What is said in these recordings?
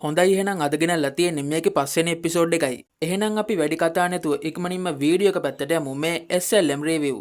හොඳයි එහෙනම් අද ගෙනල්ලා තියෙන්නේ මේකේ පස්වෙනි එපිසෝඩ් එකයි. එහෙනම් අපි වැඩි කතා නැතුව ඉක්මනින්ම වීඩියෝ එක පැත්තට යමු. මේ SLM review.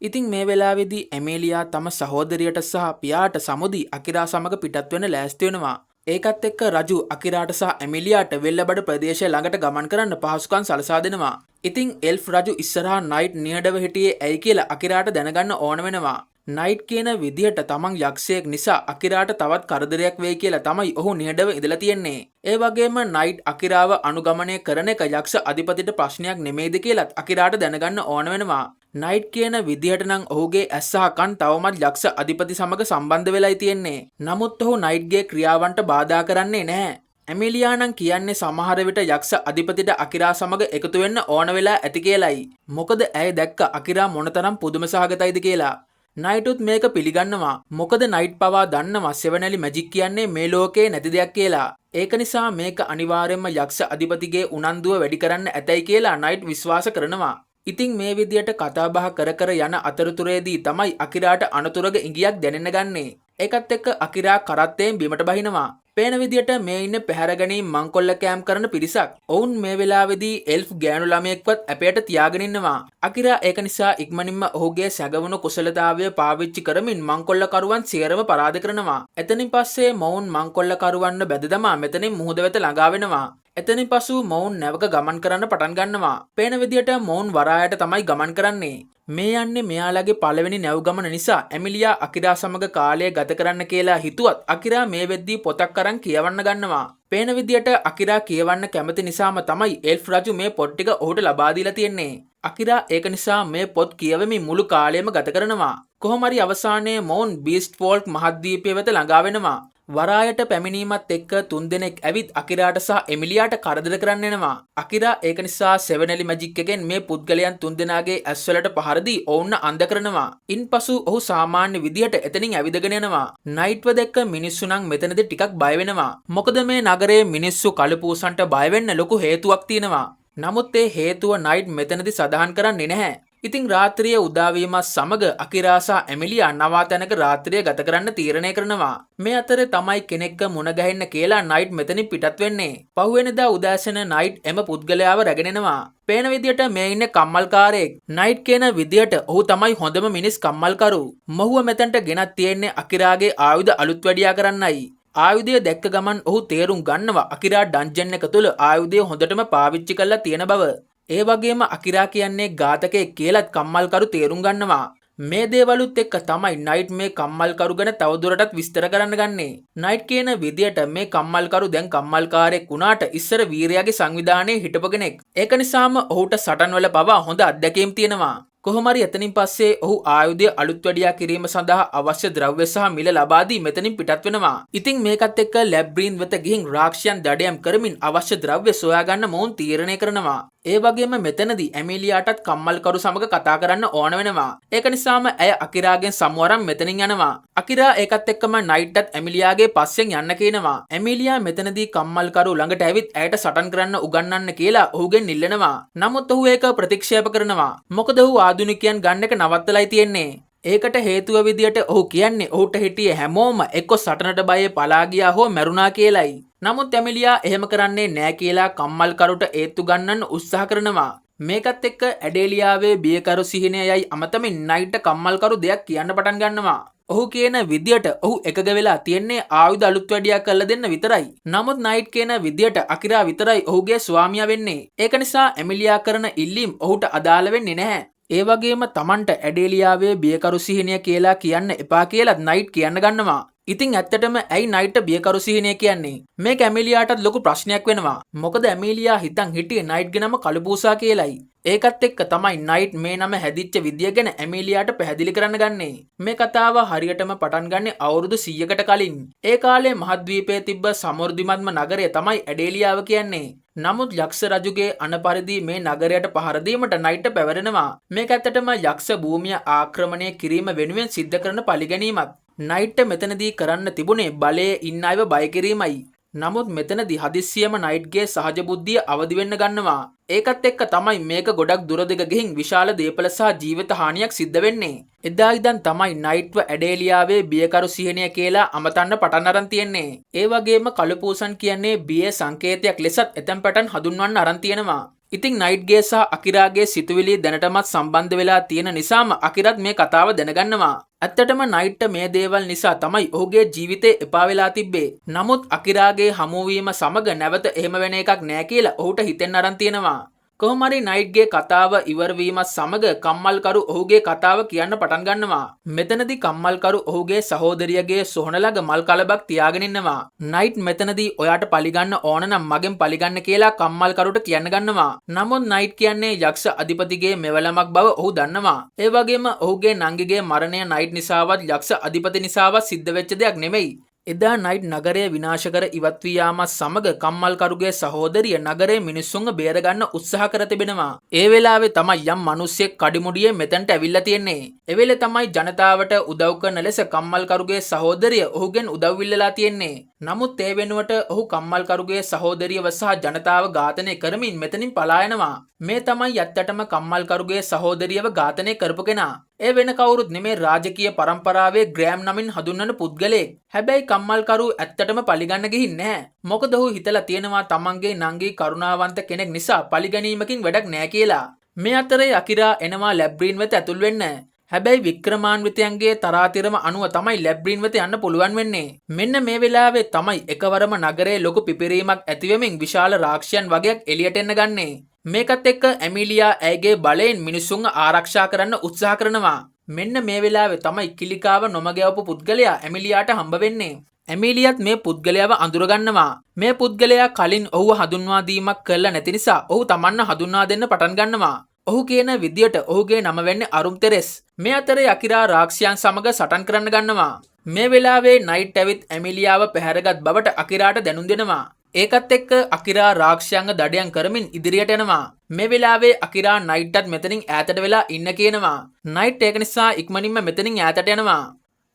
ඉතින් මේ වෙලාවේදී එමීලියා තම සහෝදරියට සහ පියාට සමුදි අකිරා සමග පිටත් වෙන්න ලෑස්ති වෙනවා. ඒකත් එක්ක රජු අකිරාට සහ එමිලියාට වෙල්ලබඩ ප්‍රදේශය ළඟට ගමන් කරන්න පහසුකම් සලසා දෙනවා. ඉතින් එල්ෆ් රජු ඉස්සරහා නයිට් නිහඬව හිටියේ ඇයි කියලා අකිරාට දැනගන්න ඕන වෙනවා. නයිට් කියන විදිහට තමන් යක්ෂයෙක් නිසා අකිරාට තවත් කරදරයක් වෙයි කියලා තමයි ඔහු නිහඬව ඉඳලා තියෙන්නේ. ඒ වගේම නයිට් අකිරාව අනුගමනය කරන එක යක්ෂ අධිපතිට ප්‍රශ්නයක් නෙමෙයිද කියලත් අකිරාට දැනගන්න ඕන වෙනවා. නයිට් කියන විදිහට නම් ඔහුගේ ඇස් සහ කන් තවමත් යක්ෂ අධිපති සමග සම්බන්ධ වෙලායි තියෙන්නේ. නමුත් ඔහු නයිට්ගේ ක්‍රියාවන්ට බාධා කරන්නේ නැහැ. එමිලියා නම් කියන්නේ සමහර විට යක්ෂ අධිපතිට අකිරා සමග එකතු වෙන්න ඕන වෙලා ඇති කියලයි. මොකද ඇය දැක්ක අකිරා මොනතරම් පුදුම සහගතයිද කියලා. නයිටුත් මේක පිළිගන්නවා. මොකද නයිට් පවා දන්නවා සෙවනැලි මැජික් කියන්නේ මේ ලෝකේ නැති දෙයක් කියලා. ඒක නිසා මේක අනිවාර්යයෙන්ම යක්ෂ අධිපතිගේ උනන්දුව වැඩි කරන්න ඇතයි කියලා නයිට් විශ්වාස කරනවා. ඉතින් මේ විදියට කතාබහ කර කර යන අතරතුරේදී තමයි අකිරාට අනතුරක ඉඟියක් දැනෙන්න ගන්නේ. ඒකත් එක්ක අකිරා කරත්තයෙන් බිමට බහිනවා. පේන විදියට මේ ඉන්නේ පැහැර ගැනීම මංකොල්ල කෑම් කරන පිරිසක්. ඔවුන් මේ වෙලාවේදී එල්ෆ් ගෑනු ළමයෙක්වත් අපේට තියාගෙන ඉන්නවා. අකිරා ඒක නිසා ඉක්මනින්ම ඔහුගේ සැගවුණු කුසලතාවය පාවිච්චි කරමින් මංකොල්ල කරුවන් සියරම පරාද කරනවා. එතනින් පස්සේ මොවුන් මංකොල්ල කරුවන්න බැද දමා මෙතනින් මුහුද වෙත ළඟා වෙනවා. එතනින් පසු මොවුන් නැවක ගමන් කරන්න පටන් ගන්නවා. පේන විදියට මොවුන් වරායට තමයි ගමන් කරන්නේ. මේ යන්නේ මෙයාලගේ පළවෙනි නැව් ගමන නිසා එමිලියා අකිරා සමග කාලය ගත කරන්න කියලා හිතුවත් අකිරා මේ වෙද්දී පොතක් අරන් කියවන්න ගන්නවා. පේන විදියට අකිරා කියවන්න කැමති නිසාම තමයි එල්ෆ් රජු මේ පොත් ටික ඔහුට ලබා දීලා තියෙන්නේ. අකිරා ඒක නිසා මේ පොත් කියවමින් මුළු කාලයම ගත කරනවා. කොහොම හරි අවසානයේ මොවුන් බීස්ට් ෆෝල්ක් මහද්වීපය වෙත ළඟා වෙනවා. වරායට පැමිණීමත් එක්ක තුන්දෙනෙක් ඇවිත් අකිරාට සහ එමිලියාට කරදර කරන්න එනවා. අකිරා ඒක නිසා සෙවනැලි මැජික් එකෙන් මේ පුද්ගලයන් තුන්දෙනාගේ ඇස්වලට පහර දී ඔවුන්ව අන්ධ කරනවා. ඉන්පසු ඔහු සාමාන්‍ය විදිහට එතනින් ඇවිදගෙන යනවා. නයිට්ව දැක්ක මිනිස්සු නම් මෙතනදී ටිකක් බය වෙනවා. මොකද මේ නගරයේ මිනිස්සු කළුපූසන්ට බය වෙන්න ලොකු හේතුවක් තියෙනවා. නමුත් ඒ හේතුව නයිට් මෙතනදී සඳහන් කරන්නේ නැහැ. ඉතින් රාත්‍රිය උදාවීමත් සමග අකිරා සහ එමිලියා නවාතැනක රාත්‍රිය ගත කරන්න තීරණය කරනවා. මේ අතරේ තමයි කෙනෙක්ව මුණ ගැහෙන්න කියලා නයිට් මෙතනින් පිටත් වෙන්නේ. පහුවෙනිදා උදෑසන නයිට් එම පුද්ගලයාව රැගෙන එනවා. පේන විදියට මේ ඉන්නේ කම්මල්කාරයෙක්. නයිට් කියන විදියට ඔහු තමයි හොඳම මිනිස් කම්මල්කරු. මොහුව මෙතනට ගෙනත් තියෙන්නේ අකිරාගේ ආයුධ අලුත් වැඩියා කරන්නයි. ආයුධය දැක්ක ගමන් ඔහු තේරුම් ගන්නවා අකිරා ඩන්ජන් එක තුළ ආයුධය හොඳටම පාවිච්චි කරලා තියෙන බව. ඒ වගේම අකිරා කියන්නේ ඝාතකයෙක් කියලාත් කම්මල්කරු තේරුම් ගන්නවා. මේ දේවලුත් එක්ක තමයි නයිට් මේ කම්මල්කරු ගැන තවදුරටත් විස්තර කරන්න ගන්නේ. නයිට් කියන විදියට මේ කම්මල්කරු දැන් කම්මල්කාරයෙක් වුණාට ඉස්සර වීරයාගේ සංවිධානයේ හිටපු කෙනෙක්. ඒක නිසාම ඔහුට සටන්වල පවා හොඳ අත්දැකීම් තියෙනවා. කොහොම හරි එතනින් පස්සේ ඔහු ආයුධය අලුත් වැඩියා කිරීම සඳහා අවශ්‍ය ද්‍රව්‍ය සහ මිල ලබා දී මෙතනින් පිටත් වෙනවා. ඉතින් මේකත් එක්ක ලැබ්‍රීන් වෙත ගිහින් රාක්ෂයන් දඩයම් කරමින් අවශ්‍ය ද්‍රව්‍ය සොයා ගන්න මොවුන් තීරණය කරනවා. ඒ වගේම මෙතනදී එමිලියාටත් කම්මල්කරු සමග කතා කරන්න ඕන වෙනවා. ඒක නිසාම ඇය අකිරාගෙන් සමුවරන් මෙතනින් යනවා. අකිරා ඒකත් එක්කම නයිට්ටත් එමිලියාගේ පස්සෙන් යන්න කියනවා. එමිලියා මෙතනදී කම්මල්කරු ළඟට ඇවිත් ඇයට සටන් කරන්න උගන්වන්න කියලා ඔහුගෙන් ඉල්ලනවා. නමුත් ඔහු ඒක ප්‍රතික්ෂේප කරනවා. මොකද ඔහු ආධුනිකයන් ගන්න එක නවත්තලයි තියෙන්නේ. ඒකට හේතුව විදියට ඔහු කියන්නේ ඔහුට හිටියේ හැමෝම එක්ක සටනට බයේ පලා ගියා හෝ මැරුණා කියලයි. නමුත් එමිලියා එහෙම කරන්නේ නෑ කියලා කම්මල්කරුට ඒත්තු ගන්නන්න උත්සාහ කරනවා. මේකත් එක්ක ඇඩේලියාවේ බියකරු සිහිනයයි අමතමින් නයිට් කම්මල්කරු දෙයක් කියන්න පටන් ගන්නවා. ඔහු කියන විදියට ඔහු එකග වෙලා තියෙන්නේ ආයුධ අලුත් වැඩියා කරලා දෙන්න විතරයි. නමුත් නයිට් කියන විදියට අකිරා විතරයි ඔහුගේ ස්වාමියා වෙන්නේ. ඒක නිසා එමිලියා කරන ඉල්ලීම් ඔහුට අදාළ වෙන්නේ නැහැ. ඒ වගේම තමන්ට ඇඩේලියාවේ බියකරු සිහිනය කියලා කියන්න එපා කියලාත් නයිට් කියන්න ගන්නවා. ඉතින් ඇත්තටම ඇයි නයිට්ට බියකරු සිහිනය කියන්නේ? මේක එමිලියාටත් ලොකු ප්‍රශ්නයක් වෙනවා. මොකද එමිලියා හිතන් හිටියේ නයිට්ගේ නම කළුපූසා කියලයි. ඒකත් එක්ක තමයි නයිට් මේ නම හැදිච්ච විදිය ගැන එමිලියාට පැහැදිලි කරන්න ගන්නේ. මේ කතාව හරියටම පටන් ගන්නේ අවුරුදු 100කට කලින්. ඒ කාලේ මහද්වීපයේ තිබ්බ සමෘද්ධිමත්ම නගරය තමයි ඇඩේලියාව කියන්නේ. නමුත් යක්ෂ රජුගේ අනපරිදි මේ නගරයට පහර දීමට නයිට් පැවරෙනවා. මේක ඇත්තටම යක්ෂ භූමිය ආක්‍රමණය කිරීම වෙනුවෙන් සිද්ධ කරන පරිගැනීමක්. නයිට් මෙතනදී කරන්න තිබුණේ බලයේ ඉන්න අයව බය කිරීමයි. නමුත් මෙතනදී හදිස්සියම නයිට්ගේ සහජ බුද්ධිය අවදි වෙන්න ගන්නවා. ඒකත් එක්ක තමයි මේක ගොඩක් දුරදිග ගිහින් විශාල දේපල සහ ජීවිත හානියක් සිද්ධ වෙන්නේ. එදා ඉඳන් තමයි නයිට්ව ඇඩේලියාවේ බියකරු සිහිනය කියලා අමතන්න පටන් අරන් තියෙන්නේ. ඒ වගේම කළුපූසන් කියන්නේ බියේ සංකේතයක් ලෙසත් එතෙන් පටන් හඳුන්වන්න අරන් තියෙනවා. ඉතින් නයිට්ගේ සහ අකිරාගේ සිතුවිලි දැනටමත් සම්බන්ධ වෙලා තියෙන නිසාම අකිරත් මේ කතාව දැනගන්නවා. ඇත්තටම නයිට්ට මේ දේවල් නිසා තමයි ඔහුගේ ජීවිතේ එපා වෙලා තිබ්බේ. නමුත් අකිරාගේ හමුවීම සමග නැවත එහෙම වෙන එකක් නෑ කියලා ඔහුට හිතෙන්න අරන් තියෙනවා. කොහොම හරි නයිට්ගේ කතාව ඉවර වීමත් සමග කම්මල්කරු ඔහුගේ කතාව කියන්න පටන් ගන්නවා. මෙතනදී කම්මල්කරු ඔහුගේ සහෝදරියගේ සොහන ළඟ මල් කලබක් තියාගෙන ඉන්නවා. නයිට් මෙතනදී ඔයාට පලිගන්න ඕන නම් මගෙන් පලිගන්න කියලා කම්මල්කරුට කියන්න ගන්නවා. නමුත් නයිට් කියන්නේ යක්ෂ අධිපතිගේ මෙවලමක් බව ඔහු දන්නවා. ඒ වගේම ඔහුගේ නංගිගේ මරණය නයිට් නිසාවත් යක්ෂ අධිපති නිසාවත් සිද්ධ වෙච්ච දෙයක් නෙමෙයි. එදා නයිට් නගරය විනාශ කර ඉවත් වී යාමත් සමග කම්මල්කරුගේ සහෝදරිය නගරයේ මිනිස්සුන්ව බේරගන්න උත්සාහ කර තිබෙනවා. ඒ වෙලාවේ තමයි යම් මිනිස්සෙක් කඩිමුඩියේ මෙතනට ඇවිල්ලා තියෙන්නේ. ඒ වෙලේ තමයි ජනතාවට උදව් කරන ලෙස කම්මල්කරුගේ සහෝදරිය ඔහුගෙන් උදව් ඉල්ලලා තියෙන්නේ. නමුත් ඒ වෙනුවට ඔහු කම්මල්කරුගේ සහෝදරියව සහ ජනතාව ඝාතනය කරමින් මෙතනින් පලා යනවා. මේ තමයි ඇත්තටම කම්මල්කරුගේ සහෝදරියව ඝාතනය කරපු කෙනා. ඒ වෙන කවුරුත් නෙමේ රාජකීය පරම්පරාවේ ග්‍රෑම් නමින් හඳුන්වන පුද්ගලයෙක්. හැබැයි කම්මල්කරු ඇත්තටම පලිගන්න ගිහින් නැහැ. මොකද ඔහු හිතලා තියෙනවා තමන්ගේ නංගි කරුණාවන්ත කෙනෙක් නිසා පලිගැනීමකින් වැඩක් නැහැ කියලා. මේ අතරේ අකිරා එනවා ලැබ්‍රීන් වෙත ඇතුල් වෙන්න. හැබැයි වික්‍රමාන්විතයන්ගේ තරාතිරම අනුව තමයි ලැබ්‍රීන් වෙත යන්න පුළුවන් වෙන්නේ. මෙන්න මේ වෙලාවේ තමයි එකවරම නගරයේ ලොකු පිපිරීමක් ඇතිවෙමින් විශාල රාක්ෂයන් වගේක් එළියට එන්න ගන්නේ. මේකත් එක්ක ඇමිලියා ඇයගේ බලයෙන් මිනිසුන්ව ආරක්ෂා කරන්න උත්සාහ කරනවා. මෙන්න මේ වෙලාවේ තමයි කිලිකාව නොමගැවපු පුද්ගලයා ඇමිලියාට හම්බ වෙන්නේ. ඇමිලියත් මේ පුද්ගලයාව අඳුරගන්නවා. මේ පුද්ගලයා කලින් ඔහුව හඳුන්වා දීමක් කළා නැති නිසා ඔහු තමන්ව හඳුන්වා දෙන්න පටන් ගන්නවා. ඔහු කියන විදියට ඔහුගේ නම වෙන්නේ අරුම් තෙරෙස්. මේ අතරේ අකිරා රාක්ෂයන් සමග සටන් කරන්න ගන්නවා. මේ වෙලාවේ නයිට් ඇවිත් ඇමිලියාව පැහැරගත් බවට අකිරාට දැනුම් දෙනවා. ඒකත් එක්ක අකිරා රාක්ෂයන්ව දඩයන් කරමින් ඉදිරියට එනවා. මේ වෙලාවේ අකිරා නයිට්ටත් මෙතනින් ඈතට වෙලා ඉන්න කියනවා. නයිට් ඒක නිසා ඉක්මනින්ම මෙතනින් ඈතට යනවා.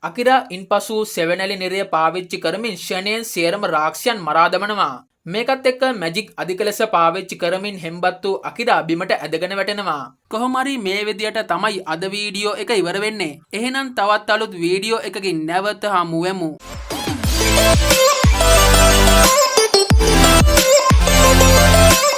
අකිරා ඉන්පසු සෙවනැලි නිරය පාවිච්චි කරමින් ෂණයෙන් සියරම රාක්ෂයන් මරා දමනවා. මේකත් එක්ක මැජික් අධික ලෙස පාවිච්චි කරමින් හෙම්බත් වූ අකිරා බිමට ඇදගෙන වැටෙනවා. කොහොම හරි මේ විදියට තමයි අද වීඩියෝ එක ඉවර වෙන්නේ. එහෙනම් තවත් අලුත් වීඩියෝ එකකින් නැවත හමු වෙමු. We'll be right back.